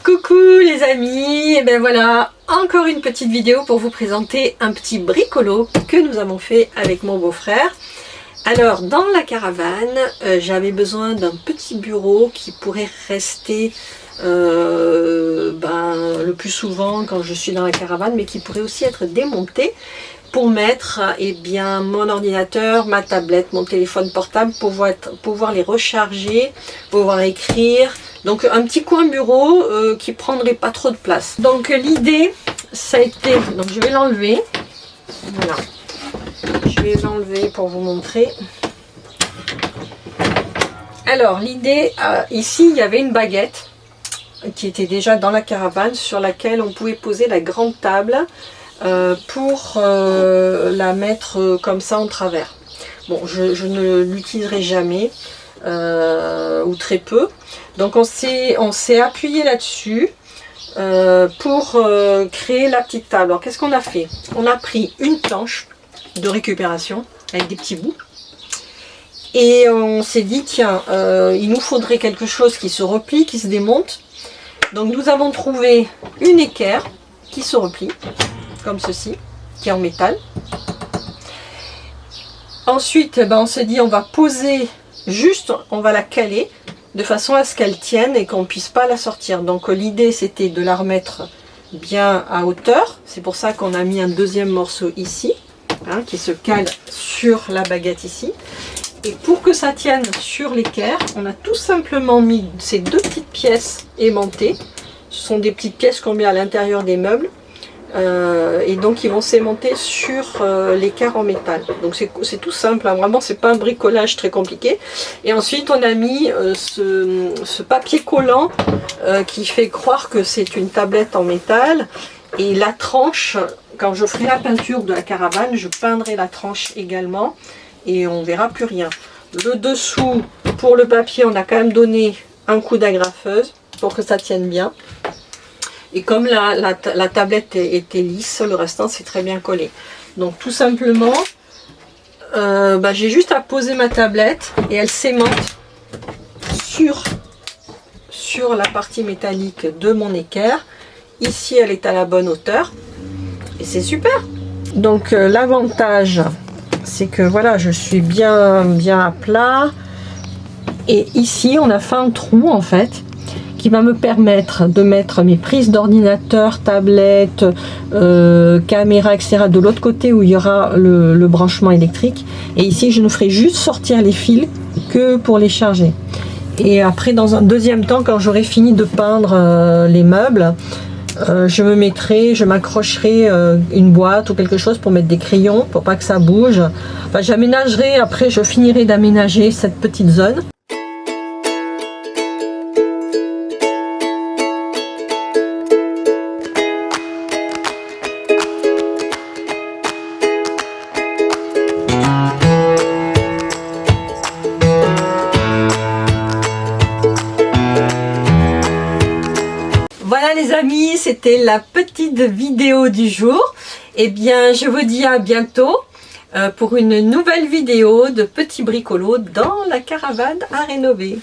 Coucou les amis, et ben voilà, encore une petite vidéo pour vous présenter un petit bricolo que nous avons fait avec mon beau-frère. Alors dans la caravane, j'avais besoin d'un petit bureau qui pourrait rester le plus souvent quand je suis dans la caravane, mais qui pourrait aussi être démonté pour mettre mon ordinateur, ma tablette, mon téléphone portable, pouvoir les recharger, pouvoir écrire. Donc un petit coin bureau qui prendrait pas trop de place. Donc l'idée, ça a été, donc je vais l'enlever, voilà, je vais l'enlever pour vous montrer. Alors l'idée, ici il y avait une baguette qui était déjà dans la caravane sur laquelle on pouvait poser la grande table pour la mettre comme ça en travers. Bon, je ne l'utiliserai jamais ou très peu. Donc on s'est appuyé là-dessus pour créer la petite table. Alors qu'est-ce qu'on a fait? On a pris une planche de récupération avec des petits bouts. Et on s'est dit, tiens, il nous faudrait quelque chose qui se replie, qui se démonte. Donc nous avons trouvé une équerre qui se replie, comme ceci, qui est en métal. Ensuite, on s'est dit, on va poser juste, on va la caler de façon à ce qu'elle tienne et qu'on ne puisse pas la sortir. Donc l'idée c'était de la remettre bien à hauteur. C'est pour ça qu'on a mis un deuxième morceau ici, hein, qui se cale sur la baguette ici. Et pour que ça tienne sur l'équerre, on a tout simplement mis ces deux petites pièces aimantées. Ce sont des petites pièces qu'on met à l'intérieur des meubles. Et donc ils vont s'aimanter sur l'équerre en métal. Donc c'est tout simple, hein, vraiment c'est pas un bricolage très compliqué. Et ensuite on a mis ce papier collant qui fait croire que c'est une tablette en métal. Et la tranche, quand je ferai la peinture de la caravane, je peindrai la tranche également. Et on verra plus rien. Le dessous, pour le papier, on a quand même donné un coup d'agrafeuse pour que ça tienne bien. Et comme la tablette était lisse, le restant c'est très bien collé. Donc tout simplement, j'ai juste à poser ma tablette et elle s'aimante sur la partie métallique de mon équerre. Ici elle est à la bonne hauteur et c'est super. Donc l'avantage, c'est que voilà, je suis bien à plat. Et ici on a fait un trou en fait, qui va me permettre de mettre mes prises d'ordinateur, tablette, caméra, etc. de l'autre côté où il y aura le branchement électrique. Et ici, je ne ferai juste sortir les fils que pour les charger. Et après, dans un deuxième temps, quand j'aurai fini de peindre les meubles, je m'accrocherai une boîte ou quelque chose pour mettre des crayons, pour pas que ça bouge. Enfin, j'aménagerai, après je finirai d'aménager cette petite zone. Voilà les amis, c'était la petite vidéo du jour. Eh bien, je vous dis à bientôt pour une nouvelle vidéo de petits bricolos dans la caravane à rénover.